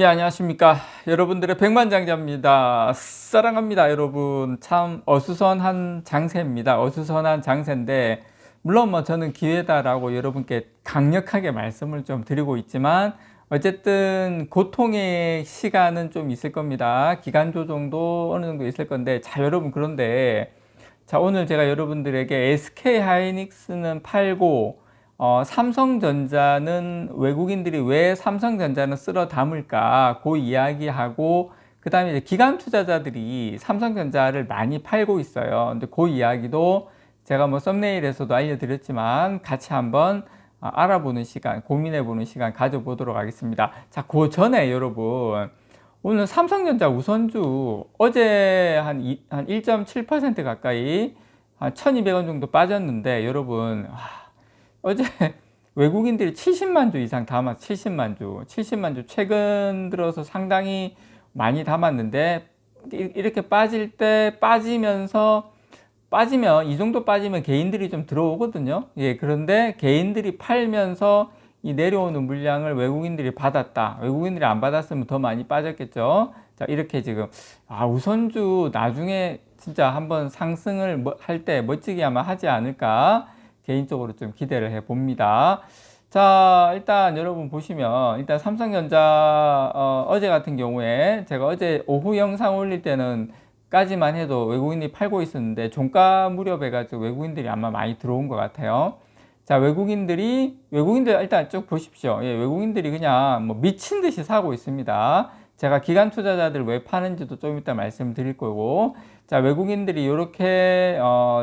예, 안녕하십니까. 여러분들의 백만장자입니다. 사랑합니다, 여러분. 참 어수선한 장세입니다. 어수선한 장세인데, 물론 뭐 저는 기회다라고 여러분께 강력하게 말씀을 좀 드리고 있지만, 어쨌든 고통의 시간은 좀 있을 겁니다. 기간 조정도 어느 정도 있을 건데, 자, 여러분, 그런데, 자, 오늘 제가 여러분들에게 SK 하이닉스는 팔고, 삼성전자는 외국인들이 왜 삼성전자는 쓸어 담을까? 그 이야기하고, 그 다음에 이제 기관 투자자들이 삼성전자를 많이 팔고 있어요. 근데 그 이야기도 제가 뭐 썸네일에서도 알려드렸지만 같이 한번 알아보는 시간, 고민해보는 시간 가져보도록 하겠습니다. 자, 그 전에 여러분, 오늘 삼성전자 우선주 어제 한 1.7% 가까이 한 1200원 정도 빠졌는데 여러분, 어제 외국인들이 70만 주 이상 담았, 70만 주 최근 들어서 상당히 많이 담았는데 이렇게 빠질 때 빠지면 이 정도 빠지면 개인들이 좀 들어오거든요. 예, 그런데 개인들이 팔면서 이 내려오는 물량을 외국인들이 받았다. 외국인들이 안 받았으면 더 많이 빠졌겠죠. 자, 이렇게 지금 우선주 나중에 진짜 한번 상승을 할 때 멋지게 아마 하지 않을까 개인적으로 좀 기대를 해 봅니다. 자, 일단 여러분 보시면 일단 삼성전자 어제 같은 경우에 제가 어제 오후 영상 올릴 때는 까지만 해도 외국인이 팔고 있었는데 종가 무렵에 가지고 외국인들이 아마 많이 들어온 것 같아요. 자, 외국인들 일단 쭉 보십시오. 예, 외국인들이 그냥 뭐 미친 듯이 사고 있습니다. 제가 기관 투자자들 왜 파는지도 좀 이따 말씀드릴 거고, 자, 외국인들이 이렇게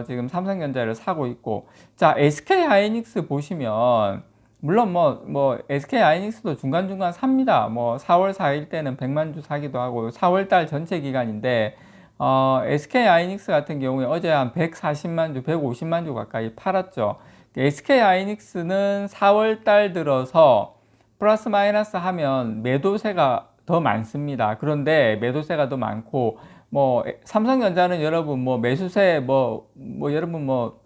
지금 삼성전자를 사고 있고, 자, SK 하이닉스 보시면 물론 뭐 SK 하이닉스도 중간중간 삽니다. 뭐 4월 4일 때는 100만 주 사기도 하고 4월 달 전체 기간인데 SK 하이닉스 같은 경우에 어제 한 140만 주, 150만 주 가까이 팔았죠. SK 하이닉스는 4월 달 들어서 플러스 마이너스 하면 매도세가 더 많습니다. 그런데 매도세가 더 많고 뭐 삼성전자는 여러분 뭐 매수세 여러분 뭐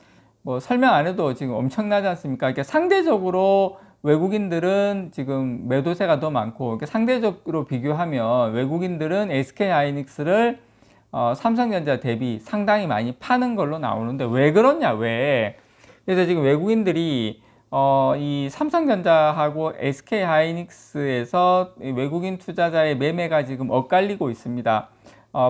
설명 안 해도 지금 엄청나지 않습니까? 그러니까 상대적으로 외국인들은 지금 매도세가 더 많고 그러니까 상대적으로 비교하면 외국인들은 SK 하이닉스를 삼성전자 대비 상당히 많이 파는 걸로 나오는데 왜 그러냐, 왜? 그래서 지금 외국인들이 이 삼성전자하고 SK 하이닉스에서 외국인 투자자의 매매가 지금 엇갈리고 있습니다.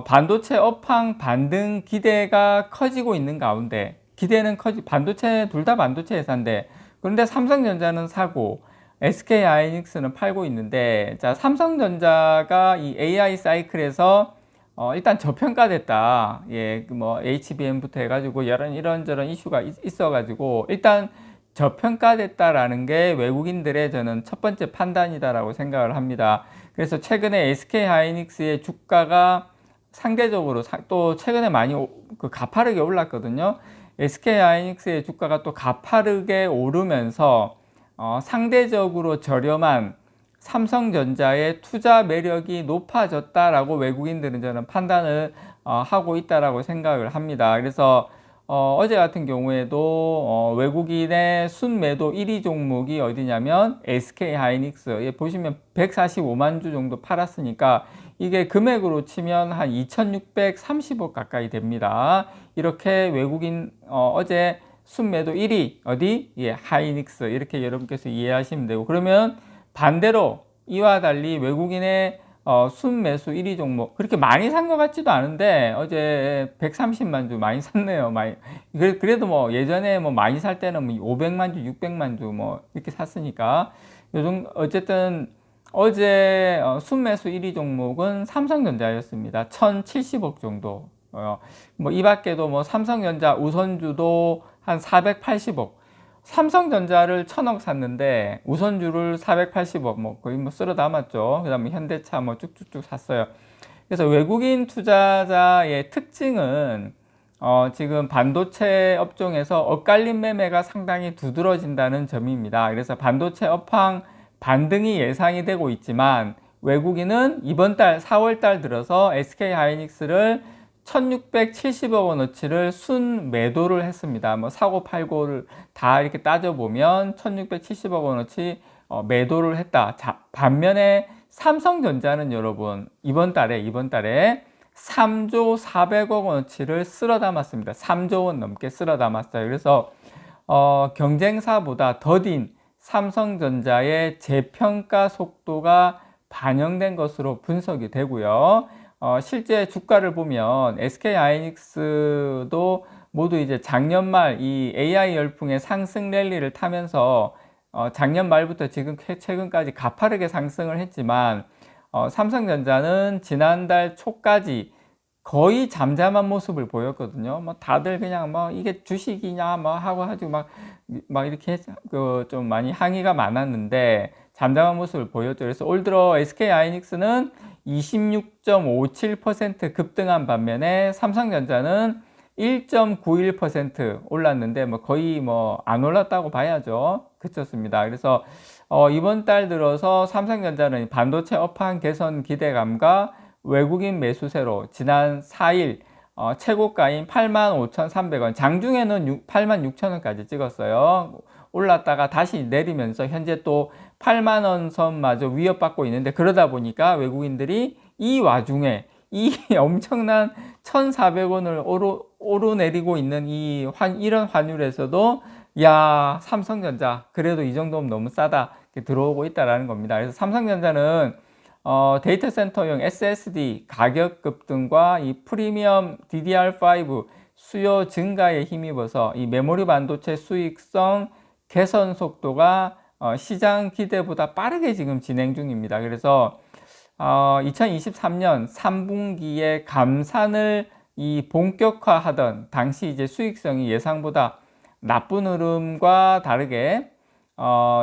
반도체 업황 반등 기대가 커지고 있는 가운데 기대는 반도체 둘 다 반도체 회사인데 그런데 삼성전자는 사고 SK 하이닉스는 팔고 있는데 자, 삼성전자가 이 AI 사이클에서 일단 저평가됐다. 예, 뭐 HBM부터 해가지고 이런저런 이슈가 있어가지고 일단 저평가됐다라는 게 외국인들의 저는 첫 번째 판단이다라고 생각을 합니다. 그래서 최근에 SK 하이닉스의 주가가 상대적으로 또 최근에 많이 가파르게 올랐거든요. SK 하이닉스의 주가가 또 가파르게 오르면서 상대적으로 저렴한 삼성전자의 투자 매력이 높아졌다라고 외국인들은 저는 판단을 하고 있다라고 생각을 합니다. 그래서 어제 같은 경우에도 외국인의 순매도 1위 종목이 어디냐면 SK 하이닉스. 보시면 145만 주 정도 팔았으니까 이게 금액으로 치면 한 2630억 가까이 됩니다. 이렇게 외국인 어제 순매도 1위 어디? 예, 하이닉스. 이렇게 여러분께서 이해하시면 되고 그러면 반대로 이와 달리 외국인의 순매수 1위 종목 그렇게 많이 산 것 같지도 않은데 어제 130만 주 많이 샀네요. 많이. 그래도 뭐 예전에 뭐 많이 살 때는 뭐 500만 주, 600만 주 뭐 이렇게 샀으니까 요즘 어쨌든 어제 순매수 1위 종목은 삼성전자였습니다. 1070억 정도. 뭐 이 밖에도 뭐 삼성전자 우선주도 한 480억. 삼성전자를 1000억 샀는데 우선주를 480억 뭐 거의 뭐 쓸어 담았죠. 그다음에 현대차 뭐 쭉쭉쭉 샀어요. 그래서 외국인 투자자의 특징은 지금 반도체 업종에서 엇갈린 매매가 상당히 두드러진다는 점입니다. 그래서 반도체 업황 반등이 예상이 되고 있지만 외국인은 이번 달 4월 달 들어서 SK 하이닉스를 1670억 원어치를 순 매도를 했습니다. 뭐 사고 팔고를 다 이렇게 따져보면 1670억 원어치 매도를 했다. 자, 반면에 삼성전자는 여러분 이번 달에 3조 400억 원어치를 쓸어 담았습니다. 3조 원 넘게 쓸어 담았어요. 그래서 경쟁사보다 더딘 삼성전자의 재평가 속도가 반영된 것으로 분석이 되고요. 실제 주가를 보면 SK하이닉스도 모두 이제 작년 말 이 AI 열풍의 상승 랠리를 타면서 작년 말부터 지금 최근까지 가파르게 상승을 했지만 삼성전자는 지난달 초까지 거의 잠잠한 모습을 보였거든요. 뭐 다들 그냥 뭐 이게 주식이냐 뭐 하고 막 이렇게 좀 많이 항의가 많았는데 잠잠한 모습을 보였죠. 그래서 올 들어 SK하이닉스는 26.57% 급등한 반면에 삼성전자는 1.91% 올랐는데 뭐 거의 뭐 안 올랐다고 봐야죠. 그렇습니다. 그래서 이번 달 들어서 삼성전자는 반도체 업황 개선 기대감과 외국인 매수세로 지난 4일 최고가인 85,300원, 장중에는 86,000원까지 찍었어요. 올랐다가 다시 내리면서 현재 또 8만원 선마저 위협받고 있는데, 그러다 보니까 외국인들이 이 와중에 이 엄청난 1,400원을 오르내리고 있는 이런 환율에서도 야, 삼성전자 그래도 이 정도면 너무 싸다 이렇게 들어오고 있다라는 겁니다. 그래서 삼성전자는 데이터 센터용 SSD 가격 급등과 이 프리미엄 DDR5 수요 증가에 힘입어서 이 메모리 반도체 수익성 개선 속도가 시장 기대보다 빠르게 지금 진행 중입니다. 그래서 2023년 3분기에 감산을 본격화하던 당시 이제 수익성이 예상보다 나쁜 흐름과 다르게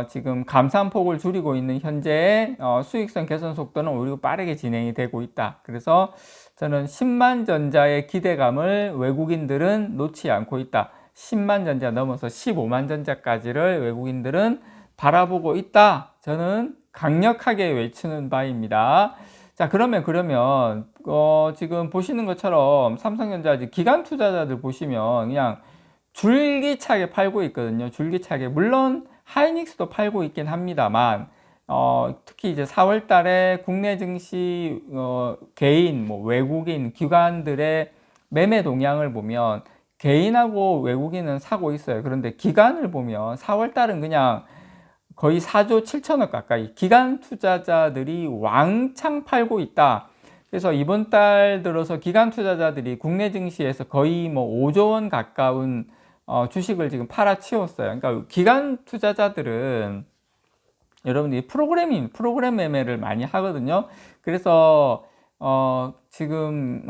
지금 감산폭을 줄이고 있는 현재의 수익성 개선 속도는 오히려 빠르게 진행이 되고 있다. 그래서 저는 10만 전자의 기대감을 외국인들은 놓지 않고 있다. 10만 전자 넘어서 15만 전자까지를 외국인들은 바라보고 있다. 저는 강력하게 외치는 바입니다. 자, 그러면 지금 보시는 것처럼 삼성전자 기관 투자자들 보시면 그냥 줄기차게 팔고 있거든요. 줄기차게. 물론 하이닉스도 팔고 있긴 합니다만 특히 이제 4월 달에 국내 증시 개인, 뭐 외국인 기관들의 매매 동향을 보면 개인하고 외국인은 사고 있어요. 그런데 기관을 보면 4월 달은 그냥 거의 4조 7천억 가까이 기관 투자자들이 왕창 팔고 있다. 그래서 이번 달 들어서 기관 투자자들이 국내 증시에서 거의 뭐 5조 원 가까운 주식을 지금 팔아치웠어요. 그러니까 기관 투자자들은 여러분들이 프로그램 매매를 많이 하거든요. 그래서 지금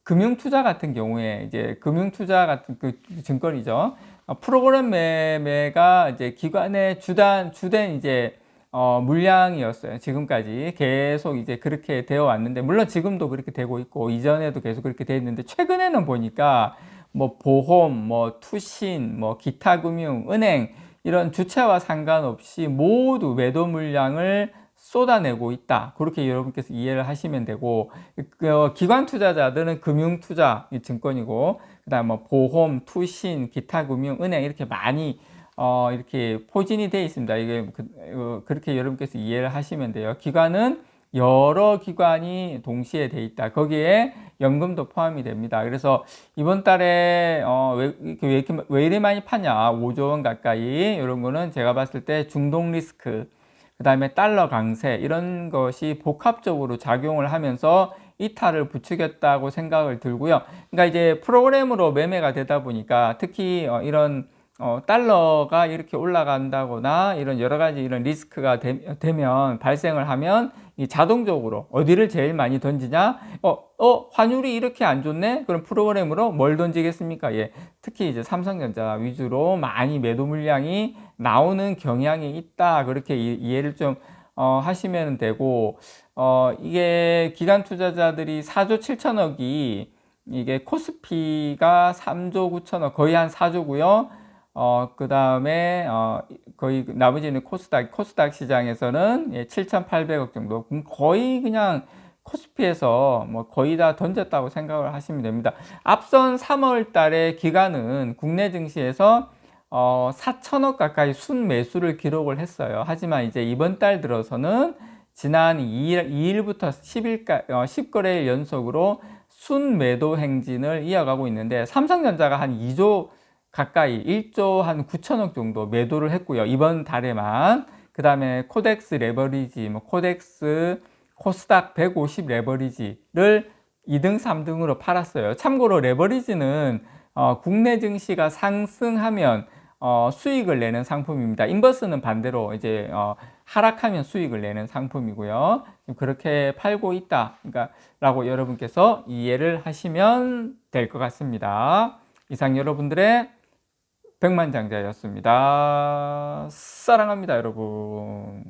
금융투자 같은 경우에 이제 금융투자 같은 그 증권이죠. 프로그램 매매가 이제 기관의 주된 이제 물량이었어요. 지금까지 계속 이제 그렇게 되어 왔는데, 물론 지금도 그렇게 되고 있고 이전에도 계속 그렇게 되어 있는데, 최근에는 보니까 뭐 보험, 뭐 투신, 뭐 기타 금융, 은행 이런 주체와 상관없이 모두 매도 물량을 쏟아내고 있다. 그렇게 여러분께서 이해를 하시면 되고, 기관 투자자들은 금융 투자 증권이고, 그다음 뭐 보험, 투신, 기타 금융, 은행 이렇게 많이 이렇게 포진이 되어 있습니다. 이게 그렇게 여러분께서 이해를 하시면 돼요. 기관은 여러 기관이 동시에 돼 있다. 거기에 연금도 포함이 됩니다. 그래서 이번 달에 왜 이렇게 많이 파냐, 5조 원 가까이, 이런 거는 제가 봤을 때 중동 리스크, 그 다음에 달러 강세, 이런 것이 복합적으로 작용을 하면서 이탈을 부추겼다고 생각을 들고요. 그러니까 이제 프로그램으로 매매가 되다 보니까 특히 이런 달러가 이렇게 올라간다거나 이런 여러 가지 이런 리스크가 되면 발생을 하면 이 자동적으로 어디를 제일 많이 던지냐? 환율이 이렇게 안 좋네? 그럼 프로그램으로 뭘 던지겠습니까? 예. 특히 이제 삼성전자 위주로 많이 매도 물량이 나오는 경향이 있다. 그렇게 이해를 좀 하시면 되고, 이게 기관 투자자들이 4조 7천억이 이게 코스피가 3조 9천억, 거의 한 4조고요. 그 다음에 거의 나머지는 코스닥 시장에서는 7,800억 정도, 거의 그냥 코스피에서 뭐 거의 다 던졌다고 생각을 하시면 됩니다. 앞선 3월 달에 기관은 국내 증시에서 4천억 가까이 순매수를 기록을 했어요. 하지만 이제 이번 달 들어서는 지난 2일부터 10거래일 연속으로 순매도 행진을 이어가고 있는데, 삼성전자가 한 2조 가까이 1조 한 9천억 정도 매도를 했고요. 이번 달에만. 그 다음에 코덱스 레버리지, 코덱스 코스닥 150 레버리지를 2등, 3등으로 팔았어요. 참고로 레버리지는 국내 증시가 상승하면 수익을 내는 상품입니다. 인버스는 반대로 이제 하락하면 수익을 내는 상품이고요. 그렇게 팔고 있다, 그러니까 라고 여러분께서 이해를 하시면 될 것 같습니다. 이상 여러분들의 백만장자였습니다. 사랑합니다, 여러분.